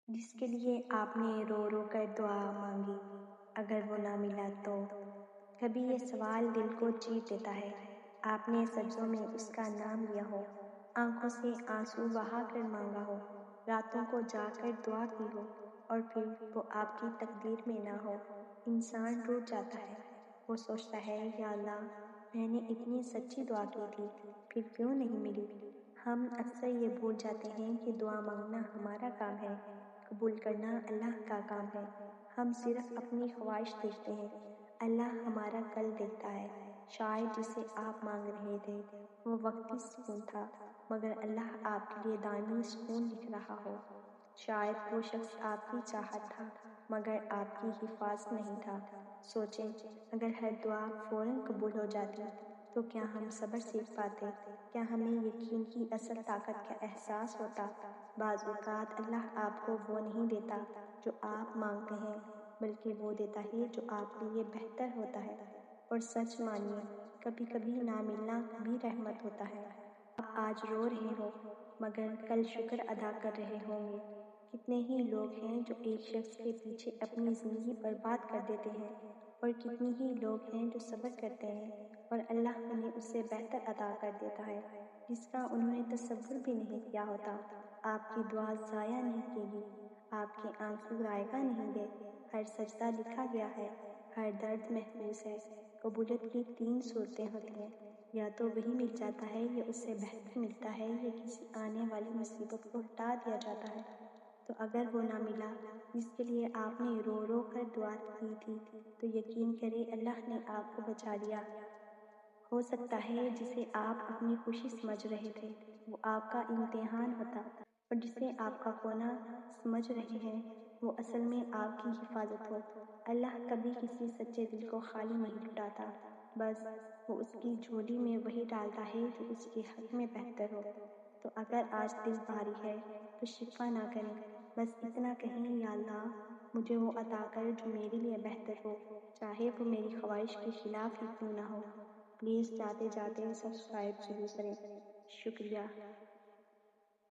جس کے لیے آپ نے رو رو کر دعا مانگی، اگر وہ نہ ملا تو؟ کبھی یہ سوال دل کو چیر دیتا ہے۔ آپ نے سجدوں میں اس کا نام لیا ہو، آنکھوں سے آنسو بہا کر مانگا ہو، راتوں کو جاگ کر دعا کی ہو، اور پھر وہ آپ کی تقدیر میں نہ ہو۔ انسان ٹوٹ جاتا ہے، وہ سوچتا ہے یا اللہ، میں نے اتنی سچی دعا کی تھی، پھر کیوں نہیں ملی؟ ہم اکثر یہ بھول جاتے ہیں کہ دعا مانگنا ہمارا کام ہے، قبول کرنا اللہ کا کام ہے۔ ہم صرف اپنی خواہش دیکھتے ہیں، اللہ ہمارا کل دیکھتا ہے۔ شاید جسے آپ مانگ رہے تھے وہ وقتی سکون تھا، مگر اللہ آپ کے لیے دائمی سکون لکھ رہا ہو۔ شاید وہ شخص آپ کی چاہت تھا، مگر آپ کی حفاظت نہیں تھا۔ سوچیں، اگر ہر دعا فوراً قبول ہو جاتی تو کیا ہم صبر سیکھ پاتے؟ کیا ہمیں یقین کی اصل طاقت کا احساس ہوتا؟ بعض اوقات اللہ آپ کو وہ نہیں دیتا جو آپ مانگتے ہیں، بلکہ وہ دیتا ہے جو آپ کے لیے بہتر ہوتا ہے۔ اور سچ مانیے، کبھی کبھی نہ ملنا بھی رحمت ہوتا ہے۔ آپ آج رو رہے ہو، مگر کل شکر ادا کر رہے ہوں گے۔ کتنے ہی لوگ ہیں جو ایک شخص کے پیچھے اپنی زندگی برباد کر دیتے ہیں، اور کتنی ہی لوگ ہیں جو صبر کرتے ہیں اور اللہ انہیں اس سے بہتر عطا کر دیتا ہے جس کا انہوں نے تصور بھی نہیں کیا ہوتا۔ آپ کی دعا ضائع نہیں کی گئی، آپ کے آنسو رائگاں نہیں گئے، ہر سجدہ لکھا گیا ہے، ہر درد محفوظ ہے۔ قبولیت کی 3 صورتیں ہوتی ہیں، یا تو وہی مل جاتا ہے، یا اس سے بہتر ملتا ہے، یا کسی آنے والی مصیبت کو ہٹا دیا جاتا ہے۔ تو اگر وہ نہ ملا جس کے لیے آپ نے رو رو کر دعا کی تھی، تو یقین کریں اللہ نے آپ کو بچا لیا۔ ہو سکتا ہے جسے آپ اپنی خوشی سمجھ رہے تھے وہ آپ کا امتحان ہوتا، اور جسے آپ کا کھونا سمجھ رہے ہیں وہ اصل میں آپ کی حفاظت ہو۔ اللہ کبھی کسی سچے دل کو خالی نہیں لٹاتا، بس وہ اس کی جھولی میں وہی ڈالتا ہے جو اس کے حق میں بہتر ہو۔ تو اگر آج دل بھاری ہے تو شکوہ نہ کریں، بس اتنا کہیں، یا اللہ، مجھے وہ عطا کر جو میرے لیے بہتر ہو، چاہے وہ میری خواہش کے خلاف ہی کیوں نہ ہو۔ پلیز جاتے جاتے سبسکرائب ضرور کریں۔ شکریہ۔